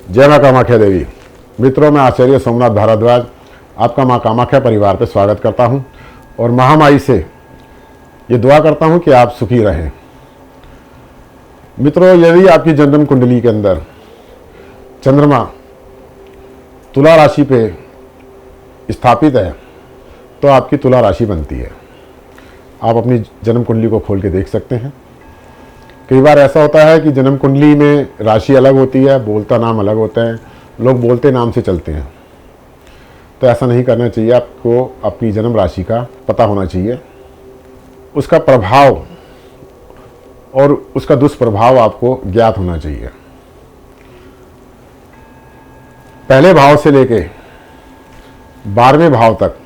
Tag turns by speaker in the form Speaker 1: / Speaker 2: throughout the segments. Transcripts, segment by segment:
Speaker 1: जय माँ कामाख्या देवी। मित्रों, मैं आचार्य सोमनाथ भारद्वाज आपका माँ कामाख्या परिवार पर स्वागत करता हूँ और महामाई से ये दुआ करता हूँ कि आप सुखी रहें। मित्रों, यदि आपकी जन्म कुंडली के अंदर चंद्रमा तुला राशि पे स्थापित है तो आपकी तुला राशि बनती है। आप अपनी जन्म कुंडली को खोल के देख सकते हैं। कई बार ऐसा होता है कि जन्म कुंडली में राशि अलग होती है, बोलता नाम अलग होता है, लोग बोलते नाम से चलते हैं। तो ऐसा नहीं करना चाहिए। आपको अपनी जन्म राशि का पता होना चाहिए, उसका प्रभाव और उसका दुष्प्रभाव आपको ज्ञात होना चाहिए। पहले भाव से लेके 12वें भाव तक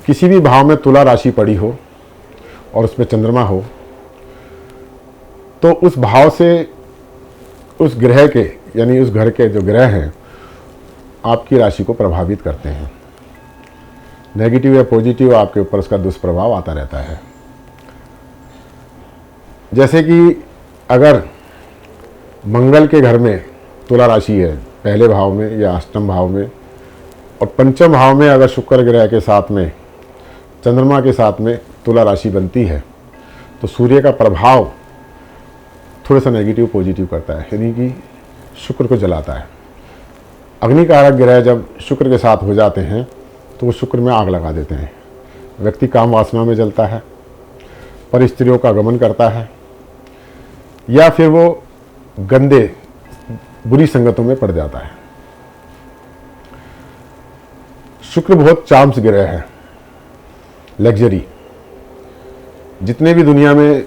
Speaker 1: किसी भी भाव में तुला राशि पड़ी हो और उसमें चंद्रमा हो तो उस भाव से उस ग्रह के यानी उस घर के जो ग्रह हैं आपकी राशि को प्रभावित करते हैं। नेगेटिव या पॉजिटिव आपके ऊपर उसका दुष्प्रभाव आता रहता है। जैसे कि अगर मंगल के घर में तुला राशि है पहले भाव में या अष्टम भाव में, और पंचम भाव में अगर शुक्र ग्रह के साथ में चंद्रमा के साथ में तुला राशि बनती है तो सूर्य का प्रभाव थोड़ा सा नेगेटिव पॉजिटिव करता है, यानी कि शुक्र को जलाता है। अग्निकारक ग्रह जब शुक्र के साथ हो जाते हैं तो वो शुक्र में आग लगा देते हैं। व्यक्ति काम वासना में जलता है, पर स्त्रियों का गमन करता है, या फिर वो गंदे बुरी संगतों में पड़ जाता है। शुक्र बहुत चार्म्स ग्रह है, लग्जरी। जितने भी दुनिया में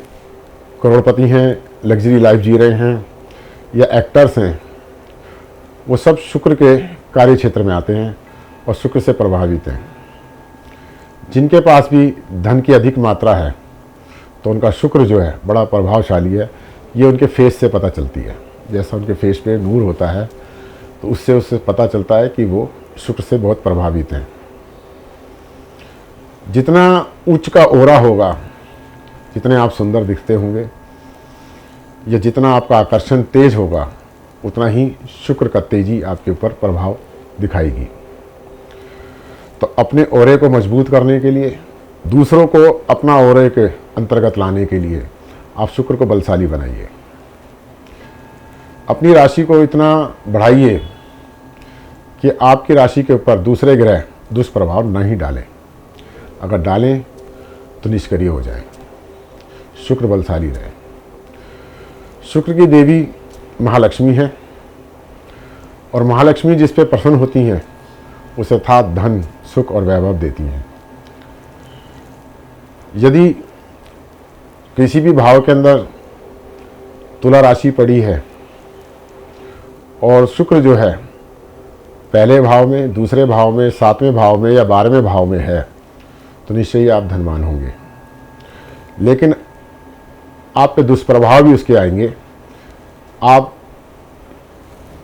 Speaker 1: करोड़पति हैं, लग्जरी लाइफ जी रहे हैं या एक्टर्स हैं, वो सब शुक्र के कार्य क्षेत्र में आते हैं और शुक्र से प्रभावित हैं। जिनके पास भी धन की अधिक मात्रा है तो उनका शुक्र जो है बड़ा प्रभावशाली है। ये उनके फेस से पता चलती है। जैसा उनके फेस पे नूर होता है तो उससे पता चलता है कि वो शुक्र से बहुत प्रभावित हैं। जितना उच्च का ओरा होगा, जितने आप सुंदर दिखते होंगे या जितना आपका आकर्षण तेज होगा, उतना ही शुक्र का तेजी आपके ऊपर प्रभाव दिखाएगी। तो अपने ओरे को मजबूत करने के लिए, दूसरों को अपना ओरे के अंतर्गत लाने के लिए आप शुक्र को बलशाली बनाइए। अपनी राशि को इतना बढ़ाइए कि आपकी राशि के ऊपर दूसरे ग्रह दुष्प्रभाव नहीं डालें। अगर डालें तो निष्क्रिय हो जाए। शुक्र बलशाली रहे। शुक्र की देवी महालक्ष्मी है और महालक्ष्मी जिस पे प्रसन्न होती हैं उसे अर्थात धन, सुख और वैभव देती हैं। यदि किसी भी भाव के अंदर तुला राशि पड़ी है और शुक्र जो है पहले भाव में, दूसरे भाव में, 7वें भाव में या 12वें भाव में है तो निश्चय ही आप धनवान होंगे। लेकिन आप पे दुष्प्रभाव भी उसके आएंगे। आप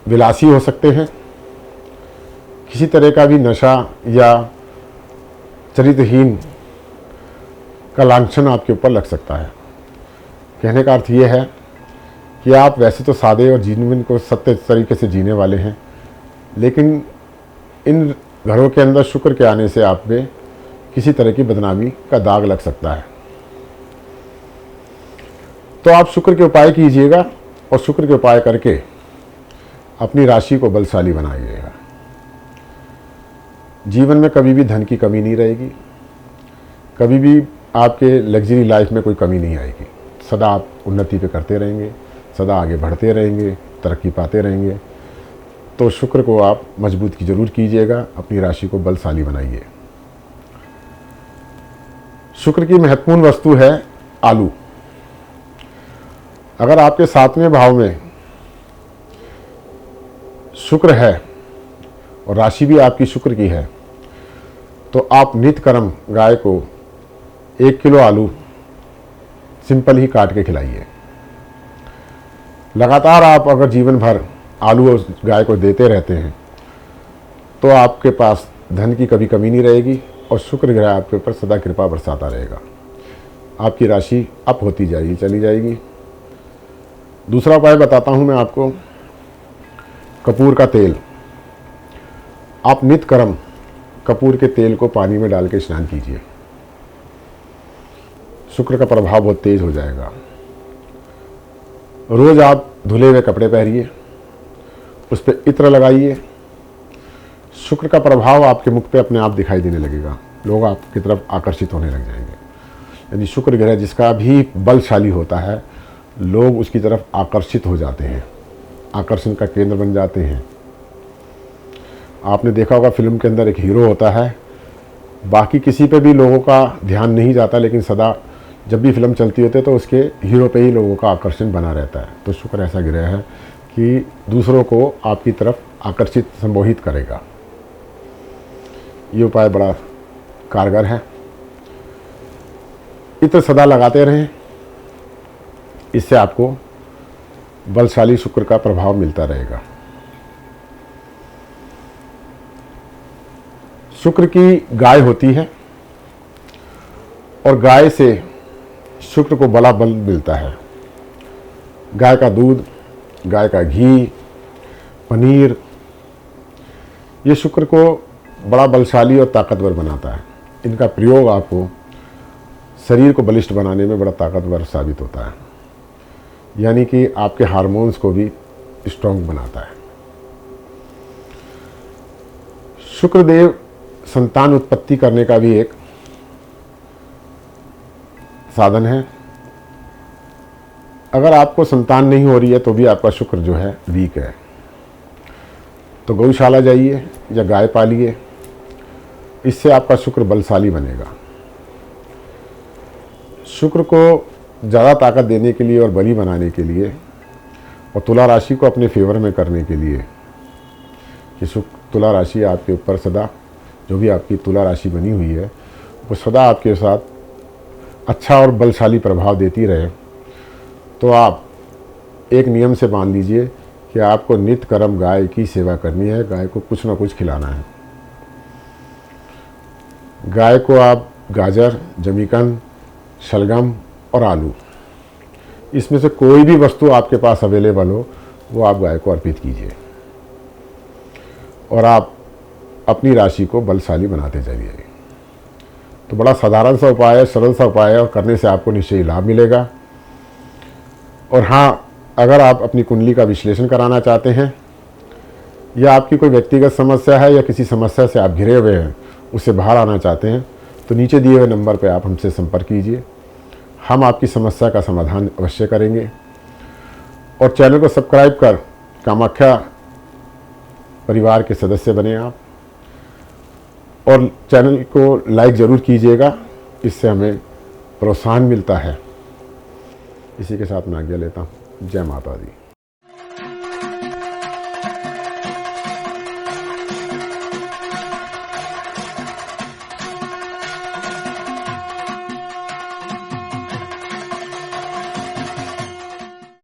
Speaker 1: विलासी हो सकते हैं, किसी तरह का भी नशा या चरित्रहीन का लांछन आपके ऊपर लग सकता है। कहने का अर्थ ये है कि आप वैसे तो सादे और जीवन को सत्य तरीके से जीने वाले हैं, लेकिन इन घरों के अंदर शुक्र के आने से आप में किसी तरह की बदनामी का दाग लग सकता है। तो आप शुक्र के उपाय कीजिएगा और शुक्र के उपाय करके अपनी राशि को बलशाली बनाइएगा। जीवन में कभी भी धन की कमी नहीं रहेगी, कभी भी आपके लग्जरी लाइफ में कोई कमी नहीं आएगी। सदा आप उन्नति पे करते रहेंगे, सदा आगे बढ़ते रहेंगे, तरक्की पाते रहेंगे। तो शुक्र को आप मजबूत की जरूर कीजिएगा, अपनी राशि को बलशाली बनाइए। शुक्र की महत्वपूर्ण वस्तु है आलू। अगर आपके 7वें भाव में शुक्र है और राशि भी आपकी शुक्र की है तो आप नित्य कर्म गाय को 1 किलो आलू सिंपल ही काट के खिलाइए। लगातार आप अगर जीवन भर आलू उस गाय को देते रहते हैं तो आपके पास धन की कभी कमी नहीं रहेगी और शुक्र ग्रह आपके ऊपर सदा कृपा बरसाता रहेगा। आपकी राशि अप होती जाएगी, चली जाएगी। दूसरा उपाय बताता हूं मैं आपको कपूर का तेल, आप नित कर्म कपूर के तेल को पानी में डाल के स्नान कीजिए, शुक्र का प्रभाव बहुत तेज हो जाएगा। रोज आप धुले हुए कपड़े पहनिए, उस पर इत्र लगाइए, शुक्र का प्रभाव आपके मुख पे अपने आप दिखाई देने लगेगा, लोग आपकी तरफ आकर्षित होने लग जाएंगे। यानी शुक्र ग्रह जिसका भी बलशाली होता है, लोग उसकी तरफ आकर्षित हो जाते हैं, आकर्षण का केंद्र बन जाते हैं। आपने देखा होगा फिल्म के अंदर एक हीरो होता है, बाकी किसी पे भी लोगों का ध्यान नहीं जाता, लेकिन सदा जब भी फिल्म चलती होती है तो उसके हीरो पे ही लोगों का आकर्षण बना रहता है। तो शुक्र ऐसा ग्रह है कि दूसरों को आपकी तरफ आकर्षित संमोहित करेगा। ये उपाय बड़ा कारगर है। इत्र सदा लगाते रहें, इससे आपको बलशाली शुक्र का प्रभाव मिलता रहेगा। शुक्र की गाय होती है और गाय से शुक्र को बड़ा बल मिलता है। गाय का दूध, गाय का घी, पनीर, ये शुक्र को बड़ा बलशाली और ताकतवर बनाता है। इनका प्रयोग आपको शरीर को बलिष्ठ बनाने में बड़ा ताकतवर साबित होता है, यानी कि आपके हार्मोन्स को भी स्ट्रॉन्ग बनाता है। शुक्रदेव संतान उत्पत्ति करने का भी एक साधन है। अगर आपको संतान नहीं हो रही है तो भी आपका शुक्र जो है वीक है, तो गौशाला जाइए या गाय पालिए, इससे आपका शुक्र बलशाली बनेगा। शुक्र को ज़्यादा ताकत देने के लिए और बली बनाने के लिए और तुला राशि को अपने फेवर में करने के लिए कि तुला राशि आपके ऊपर सदा, जो भी आपकी तुला राशि बनी हुई है वो सदा आपके साथ अच्छा और बलशाली प्रभाव देती रहे, तो आप एक नियम से मान लीजिए कि आपको नित्य कर्म गाय की सेवा करनी है, गाय को कुछ ना कुछ खिलाना है। गाय को आप गाजर, जमीकंद, शलगम और आलू, इसमें से कोई भी वस्तु आपके पास अवेलेबल हो वो आप गाय को अर्पित कीजिए और आप अपनी राशि को बलशाली बनाते जाइए। तो बड़ा साधारण सा उपाय है, सरल सा उपाय है और करने से आपको निश्चयी लाभ मिलेगा। और हाँ, अगर आप अपनी कुंडली का विश्लेषण कराना चाहते हैं या आपकी कोई व्यक्तिगत समस्या है या किसी समस्या से आप घिरे हुए हैं, उससे बाहर आना चाहते हैं, तो नीचे दिए हुए नंबर पर आप हमसे संपर्क कीजिए, हम आपकी समस्या का समाधान अवश्य करेंगे। और चैनल को सब्सक्राइब कर कामाख्या परिवार के सदस्य बने आप, और चैनल को लाइक ज़रूर कीजिएगा, इससे हमें प्रोत्साहन मिलता है। इसी के साथ मैं आज्ञा लेता हूँ। जय माता दी।